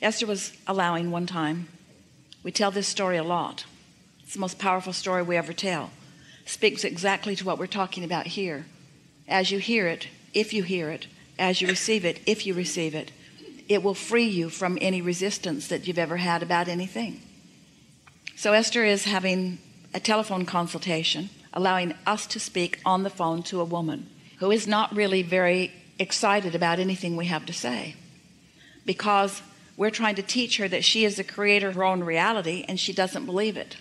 Esther was allowing one time. We tell this story a lot. It's the most powerful story we ever tell. It speaks exactly to what we're talking about here. As you hear it, if you hear it, as you receive it, if you receive it, it will free you from any resistance that you've ever had about anything. So Esther is having a telephone consultation, allowing us to speak on the phone to a woman who is not really very excited about anything we have to say, because we're trying to teach her that she is the creator of her own reality, and she doesn't believe it.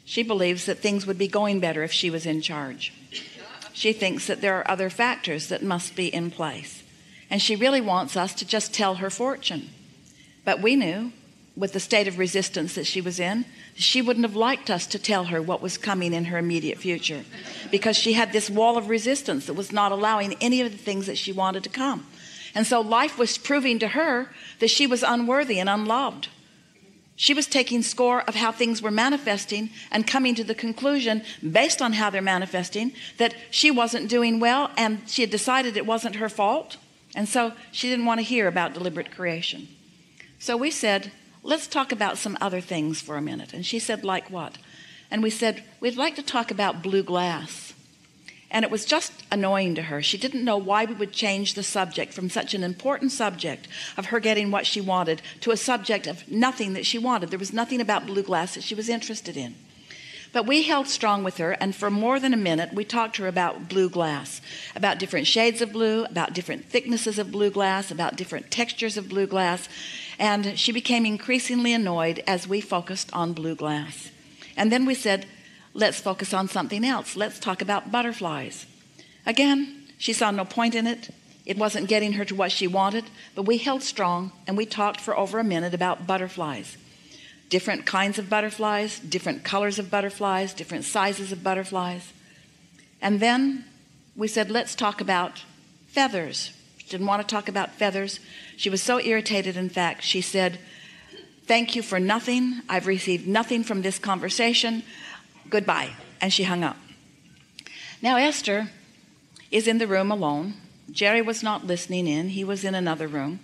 She believes that things would be going better if she was in charge. She thinks that there are other factors that must be in place, and she really wants us to just tell her fortune. But we knew, with the state of resistance that she was in, she wouldn't have liked us to tell her what was coming in her immediate future, because she had this wall of resistance that was not allowing any of the things that she wanted to come. And so life was proving to her that she was unworthy and unloved. She was taking score of how things were manifesting and coming to the conclusion, based on how they're manifesting, that she wasn't doing well, and she had decided it wasn't her fault. And so she didn't want to hear about deliberate creation. So we said, let's talk about some other things for a minute. And she said, like what? And we said, we'd like to talk about blue glass. And it was just annoying to her. She didn't know why we would change the subject from such an important subject of her getting what she wanted to a subject of nothing that she wanted. There was nothing about blue glass that she was interested in. But we held strong with her, and for more than a minute, we talked to her about blue glass, about different shades of blue, about different thicknesses of blue glass, about different textures of blue glass. And she became increasingly annoyed as we focused on blue glass. And then we said, let's focus on something else. Let's talk about butterflies. Again, she saw no point in it. It wasn't getting her to what she wanted, but we held strong, and we talked for over a minute about butterflies. Different kinds of butterflies, different colors of butterflies, different sizes of butterflies. And then we said, let's talk about feathers. She didn't want to talk about feathers. She was so irritated, in fact, she said, thank you for nothing. I've received nothing from this conversation. Goodbye. And she hung up. Now Esther is in the room alone. Jerry was not listening in. He was in another room.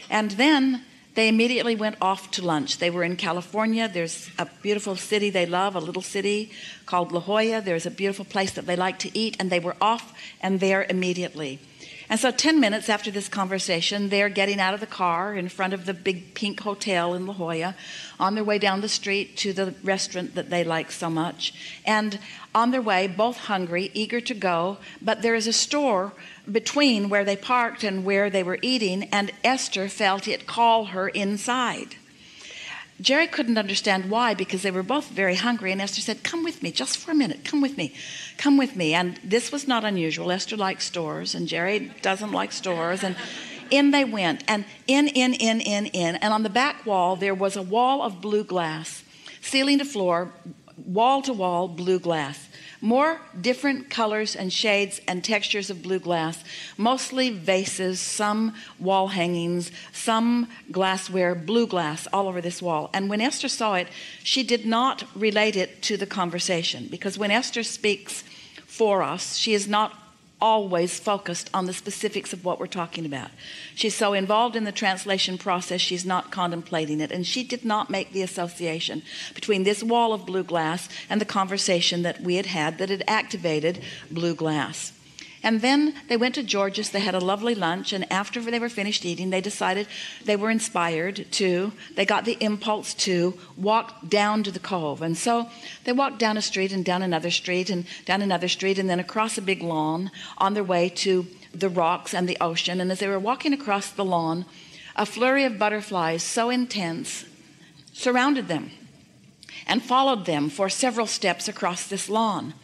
And then they immediately went off to lunch. They were in California. There's a beautiful city they love, a little city called La Jolla. There's a beautiful place that they like to eat, and they were off and there immediately. And so 10 minutes after this conversation, they're getting out of the car in front of the big pink hotel in La Jolla, on their way down the street to the restaurant that they like so much. And on their way, both hungry, eager to go, but there is a store between where they parked and where they were eating, and Esther felt it call her inside. Jerry couldn't understand why, because they were both very hungry, and Esther said, come with me just for a minute, come with me. And this was not unusual. Esther likes stores, and Jerry doesn't like stores, and in they went, and in, and on the back wall there was a wall of blue glass, ceiling to floor, wall to wall blue glass. More different colors and shades and textures of blue glass, mostly vases, some wall hangings, some glassware, blue glass all over this wall. And when Esther saw it, she did not relate it to the conversation, because when Esther speaks for us, she is not always focused on the specifics of what we're talking about. She's so involved in the translation process, she's not contemplating it. And she did not make the association between this wall of blue glass and the conversation that we had had that had activated blue glass. And then they went to George's. They had a lovely lunch, and after they were finished eating, they decided they were inspired to, they got the impulse to walk down to the cove. And so they walked down a street and down another street and down another street and then across a big lawn on their way to the rocks and the ocean. And as they were walking across the lawn, a flurry of butterflies so intense surrounded them and followed them for several steps across this lawn.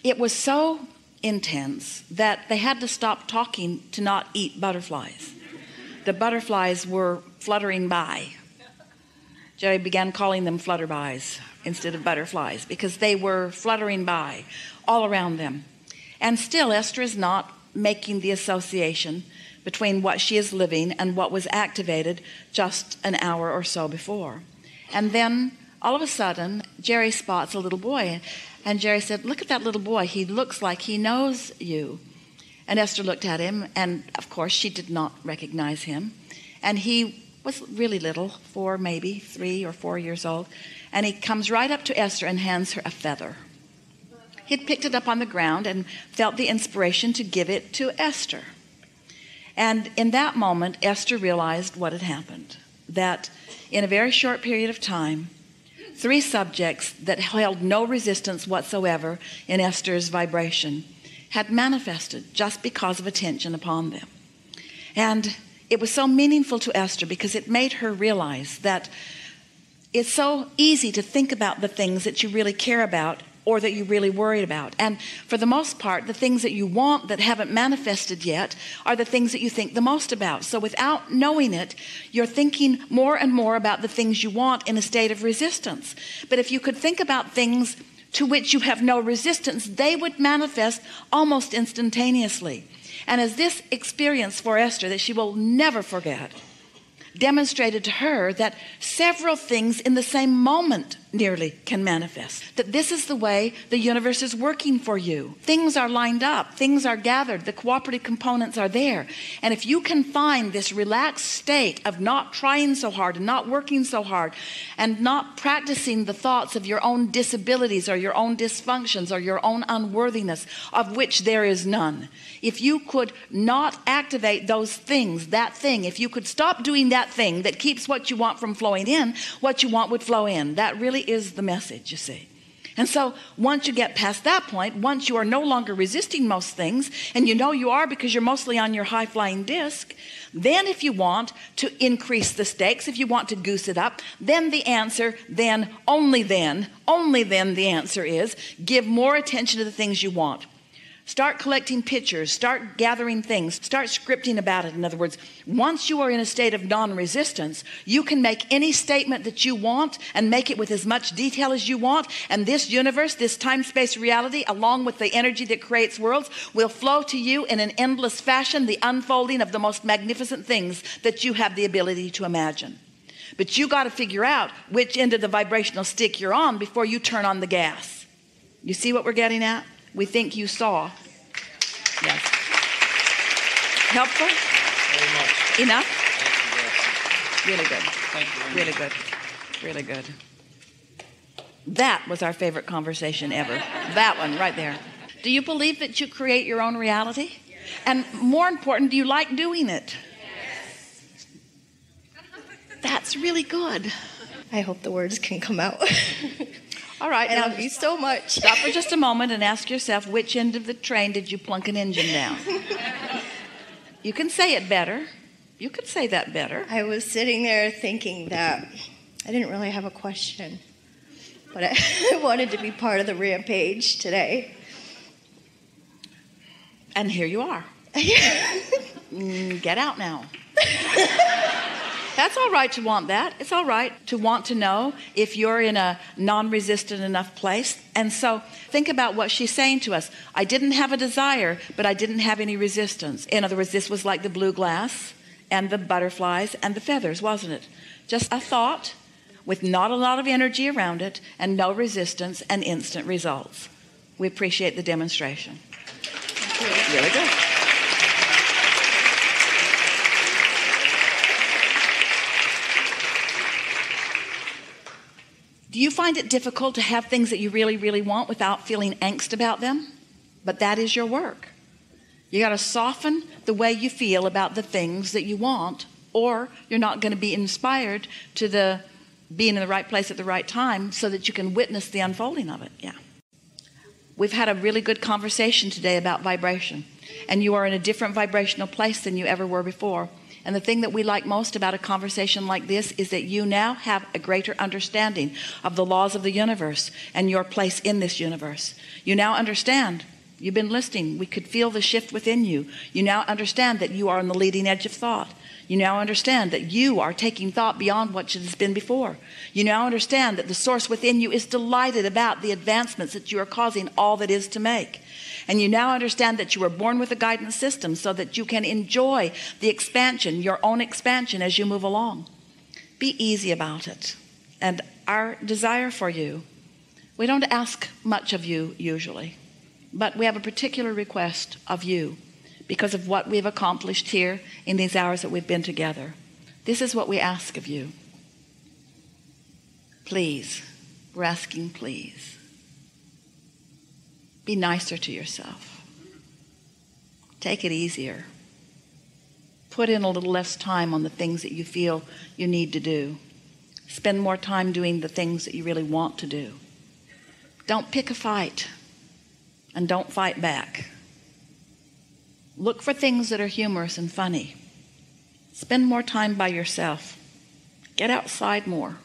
It was so intense that they had to stop talking to not eat butterflies. The butterflies were fluttering by. Jerry began calling them flutterbys instead of butterflies, because they were fluttering by all around them. And still Esther is not making the association between what she is living and what was activated just an hour or so before. And then all of a sudden Jerry spots a little boy, and Jerry said, look at that little boy. He looks like he knows you. And Esther looked at him, and of course she did not recognize him. And he was really little, 4, maybe 3 or 4 years old. And he comes right up to Esther and hands her a feather. He'd picked it up on the ground and felt the inspiration to give it to Esther. And in that moment, Esther realized what had happened. That in a very short period of time, 3 subjects that held no resistance whatsoever in Esther's vibration had manifested just because of attention upon them. And it was so meaningful to Esther because it made her realize that it's so easy to think about the things that you really care about or that you really worry about. And for the most part, the things that you want that haven't manifested yet are the things that you think the most about. So without knowing it, you're thinking more and more about the things you want in a state of resistance. But if you could think about things to which you have no resistance, they would manifest almost instantaneously. And as this experience for Esther that she will never forget demonstrated to her that several things in the same moment nearly can manifest. That this is the way the universe is working for you. Things are lined up. Things are gathered. The cooperative components are there. And if you can find this relaxed state of not trying so hard and not working so hard and not practicing the thoughts of your own disabilities or your own dysfunctions or your own unworthiness, of which there is none. If you could not activate those things, that thing, if you could stop doing that thing that keeps what you want from flowing in, what you want would flow in. That really is the message, you see. And so once you get past that point, once you are no longer resisting most things, and you know you are because you're mostly on your high-flying disc, then if you want to increase the stakes, if you want to goose it up, then the answer, only then the answer is give more attention to the things you want. Start collecting pictures, start gathering things, start scripting about it. In other words, once you are in a state of non-resistance, you can make any statement that you want and make it with as much detail as you want. And this universe, this time-space reality, along with the energy that creates worlds, will flow to you in an endless fashion, the unfolding of the most magnificent things that you have the ability to imagine. But you got to figure out which end of the vibrational stick you're on before you turn on the gas. You see what we're getting at? We think you saw. Yes. Helpful? Very much. Enough? Thank you, Really good. Thank you very Really much. good. Really good. That was our favorite conversation ever. That one right there. Do you believe that you create your own reality? Yes. And more important, do you like doing it? Yes. That's really good. I hope the words can come out. All right. I Now love you so much. Stop for just a moment and ask yourself, which end of the train did you plunk an engine down? You can say it better. You could say that better. I was sitting there thinking that I didn't really have a question, but I wanted to be part of the rampage today. And here you are. Get out now. That's all right to want that. It's all right to want to know if you're in a non-resistant enough place. And so think about what she's saying to us. I didn't have a desire, but I didn't have any resistance. In other words, this was like the blue glass and the butterflies and the feathers, wasn't it? Just a thought with not a lot of energy around it and no resistance and instant results. We appreciate the demonstration. Really good. Do you find it difficult to have things that you really, really want without feeling angst about them? But that is your work. You got to soften the way you feel about the things that you want, or you're not going to be inspired to the being in the right place at the right time so that you can witness the unfolding of it. Yeah. We've had a really good conversation today about vibration, and you are in a different vibrational place than you ever were before. And the thing that we like most about a conversation like this is that you now have a greater understanding of the laws of the universe and your place in this universe. You now understand. You've been listening. We could feel the shift within you. You now understand that you are on the leading edge of thought. You now understand that you are taking thought beyond what it has been before. You now understand that the source within you is delighted about the advancements that you are causing all that is to make. And you now understand that you were born with a guidance system so that you can enjoy the expansion, your own expansion as you move along. Be easy about it. And our desire for you, we don't ask much of you usually, but we have a particular request of you because of what we've accomplished here in these hours that we've been together. This is what we ask of you. Please, we're asking please. Be nicer to yourself. Take it easier. Put in a little less time on the things that you feel you need to do. Spend more time doing the things that you really want to do. Don't pick a fight, and don't fight back. Look for things that are humorous and funny. Spend more time by yourself. Get outside more.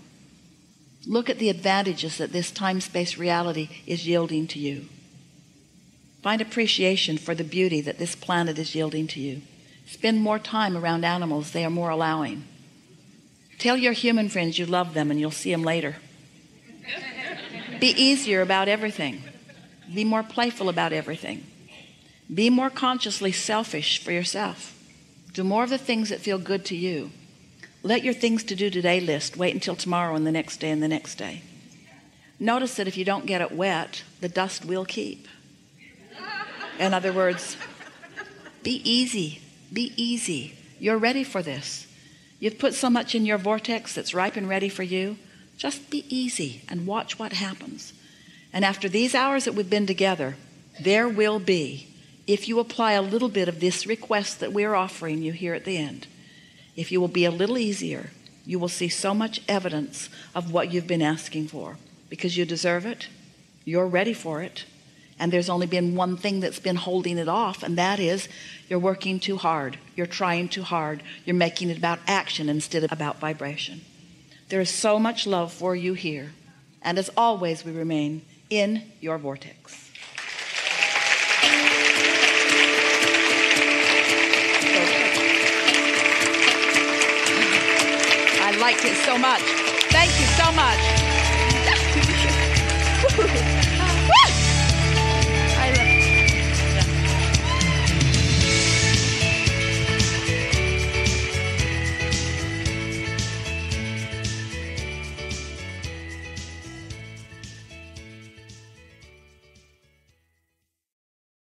Look at the advantages that this time-space reality is yielding to you. Find appreciation for the beauty that this planet is yielding to you. Spend more time around animals. They are more allowing. Tell your human friends you love them, and you'll see them later. Be easier about everything. Be more playful about everything. Be more consciously selfish for yourself. Do more of the things that feel good to you. Let your things to do today list wait until tomorrow and the next day and the next day. Notice that if you don't get it wet, the dust will keep. In other words, be easy. Be easy. You're ready for this. You've put so much in your vortex that's ripe and ready for you. Just be easy and watch what happens. And after these hours that we've been together, there will be, if you apply a little bit of this request that we're offering you here at the end, if you will be a little easier, you will see so much evidence of what you've been asking for, because you deserve it, you're ready for it, and there's only been one thing that's been holding it off, and that is you're working too hard, you're trying too hard, you're making it about action instead of about vibration. There is so much love for you here, and as always we remain in your vortex. I liked it so much. Thank you so much.